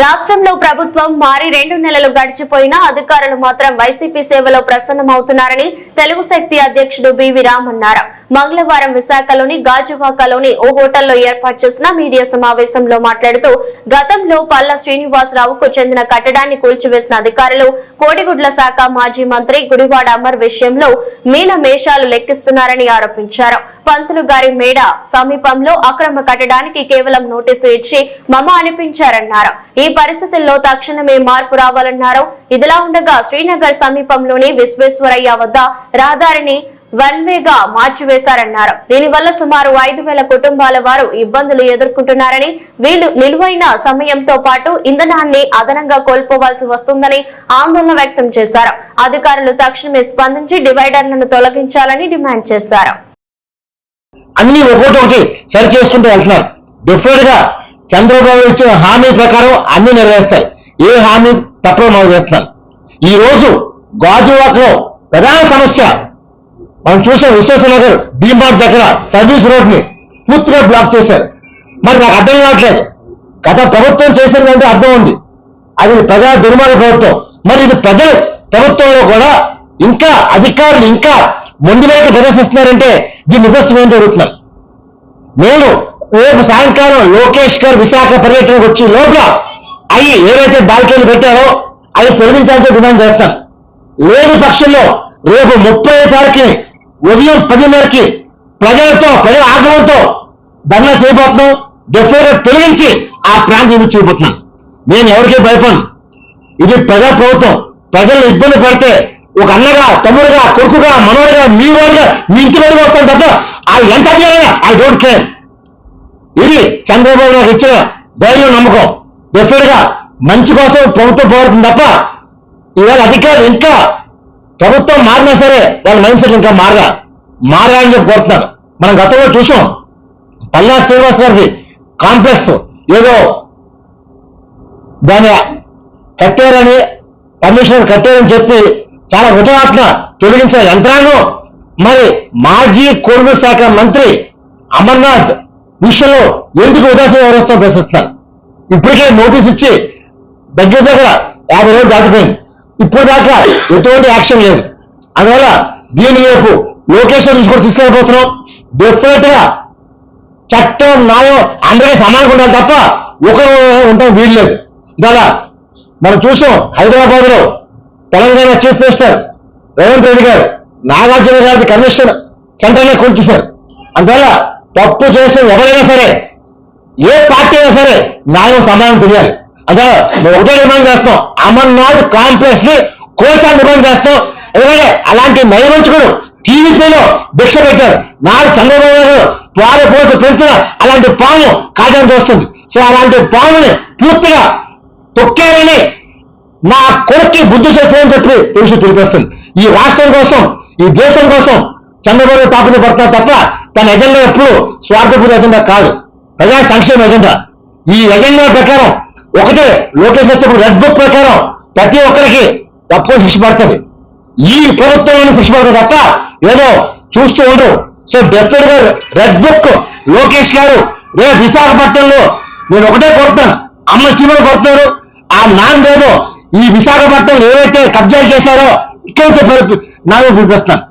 రాష్ట్రంలో ప్రభుత్వం మారి 2 నెలలు గడిచిపోయినా అధికారులు మాత్రం వైసీపీ సేవలో ప్రసన్నమవుతున్నారని తెలుగు శక్తి అధ్యక్షుడు బివి రామ్ అన్నారు. మంగళవారం విశాఖలోని గాజువాకలోని ఓ హోటల్లో ఏర్పాటు చేసిన మీడియా సమావేశంలో మాట్లాడుతూ గతంలో పల్లా శ్రీనివాసరావుకు చెందిన కట్టడాన్ని కూల్చివేసిన అధికారులు కోడిగుడ్ల శాఖ మాజీ మంత్రి గుడివాడ అమర్ విషయంలో మేషాలు లెక్కిస్తున్నారని ఆరోపించారు. పంతులు గారి మేడ సమీపంలో అక్రమ కట్టడానికి కేవలం నోటీసు ఇచ్చి మమ అనిపించారన్నారు. ఈ పరిస్థితుల్లో తక్షణమే మార్పు రావాలన్నారు. ఇదిలా ఉండగా శ్రీనగర్ సమీపంలోని విశ్వేశ్వరయ్య వద్ద రహదారిని వన్ వేగా మార్చివేశారన్నారు. దీనివల్ల సుమారు 5,000 కుటుంబాల వారు ఇబ్బందులు ఎదుర్కొంటున్నారని, వీళ్లు నిలువైన సమయంతో పాటు ఇంధనాన్ని అదనంగా కోల్పోవాల్సి వస్తుందని ఆందోళన వ్యక్తం చేశారు. అధికారులు తక్షణమే స్పందించి డివైడర్లను తొలగించాలని డిమాండ్ చేశారు. అన్ని ఒకటి సరి చేసుకుంటూ వెళ్తున్నారు. డిఫరెంట్ గా చంద్రబాబు ఇచ్చిన హామీ ప్రకారం అన్ని నెరవేరుస్తాయి. ఏ హామీ తప్పకుండా మనం చేస్తున్నాం. ఈ రోజు గాజువాకలో ప్రధాన సమస్య మనం చూసే విశ్వేశ్వరనగర్ డీమార్ట్ దగ్గర సర్వీస్ రోడ్ ని పూర్తిగా బ్లాక్ చేశారు. మరి నాకు అర్థం కావట్లేదు. గత ప్రభుత్వం చేసిందంటే అర్థం ఉంది, అది ప్రజా దుర్మార్గ ప్రభుత్వం. మరి ఇది ప్రజల ప్రభుత్వంలో కూడా ఇంకా అధికారులు ఇంకా ముందులోకి ప్రదర్శిస్తున్నారంటే దీని నిదర్శనం ఏంటో అడుగుతున్నాను. నేను రేపు సాయంకాలం లోకేష్ గారు విశాఖ పర్యటనకు వచ్చి లోపల అవి ఏవైతే బాల్కనీలు పెట్టారో అవి తొలగించాల్సి డిమాండ్ చేస్తాను. లేని పక్షంలో రేపు 30వ తారీఖుని ఉదయం 10:30కి ప్రజల ఆగ్రహంతో ధర్నా చేయబోతున్నాం. డెఫినెట్ గా తొలగించి ఆ ప్రాంతం చేయబోతున్నాను. నేను ఎవరికీ భయపడను. ఇది ప్రజా ప్రభుత్వం. ప్రజలు ఇబ్బంది పడితే ఒక అన్నగా, తమ్ముడుగా, కొడుకుగా, మనోడుగా, మీ వాడుగా, మీ ఇంటి వాడిగా వస్తాను తప్ప అది ఎంత ఐ డోంట్ కేర్. ఇది చంద్రబాబు నాకు ఇచ్చిన ధైర్యం, నమ్మకం. డెఫినెట్ గా మంచి కోసం ప్రభుత్వం పోరాడుతుంది తప్ప ఇవాళ అధికారులు ఇంకా ప్రభుత్వం మారినా సరే వాళ్ళ మైండ్ సెట్ ఇంకా మారాలని చెప్పి కోరుతున్నారు. మనం గతంలో చూసాం, పల్లా శ్రీనివాస్ గారి కాంప్లెక్స్ ఏదో దాన్ని కట్టారని పర్మిషన్ కట్టారని చెప్పి చాలా ఉదాహరణ తొలగించిన యంత్రాంగం మరి మాజీ కోర్టు శాఖ మంత్రి అమర్నాథ్ విషయంలో ఎందుకు ఉదాసీన వ్యవస్థ ప్రశ్నిస్తున్నారు. ఇప్పటికే నోటీస్ ఇచ్చి దగ్గర 50 రోజులు దాటిపోయింది. ఇప్పుడు దాకా ఎటువంటి యాక్షన్ లేదు. అందువల్ల దీని వైపు లోకేష్ కూడా తీసుకెళ్ళిపోతున్నాం. డెఫినెట్ గా చట్టం, న్యాయం అందరికీ సమానంగా ఉండాలి తప్ప ఒకరు ఉండటం వీలు లేదు. ఇలా మనం చూసాం, హైదరాబాద్ లో తెలంగాణ చీఫ్ మినిస్టర్ రేవంత్ రెడ్డి గారు నాగార్జున గారి కమిషన్ సెంటర్నే కూల్చేశారు. అందువల్ల తప్పు చేసే ఎవరైనా సరే, ఏ పార్టీ అయినా సరే న్యాయం సమానం తెలియాలి. అదే మేము ఒకటే డిమాండ్ చేస్తాం, అమర్నాథ్ కాంప్లెక్స్ ని కోల్చాలని డిమాండ్ చేస్తాం. ఎందుకంటే అలాంటి నైవంచుకుడు టీడీపీలో భిక్ష పెట్టారు. నాడు చంద్రబాబు గారు పోసి పెంచిన అలాంటి పాము కాజానికి వస్తుంది. సో అలాంటి పాముని పూర్తిగా తొక్కారని నా కొడుక్కి బుద్ధి చేస్తారని చెప్పి పిలిపిస్తుంది. ఈ రాష్ట్రం కోసం, ఈ దేశం కోసం చంద్రబాబు తాపత్ర పడతారు తప్ప తన ఎజెండా ఎప్పుడు స్వార్థపూర్తి ఎజెండా కాదు, ప్రజా సంక్షేమ ఎజెండా. ఈ ఎజెండా ప్రకారం ఒకటే లోకేష్ వచ్చినప్పుడు రెడ్ బుక్ ప్రకారం ప్రతి ఒక్కరికి తక్కువ శిక్ష పడుతుంది. ఈ ప్రభుత్వంలోనే శిక్ష పడుతుంది తప్ప ఏదో చూస్తూ ఉండరు. సో డెఫినెట్ గా రెడ్ బుక్ లోకేష్ గారు రేపు విశాఖపట్నంలో నేను ఒకటే కోరుతాను, అమ్మ చీమలు కొడుతున్నారు. ఆ నాందేదో ఈ విశాఖపట్నం ఏవైతే కబ్జా చేశారో ఇక్కడ నాకు పిలిపిస్తాను.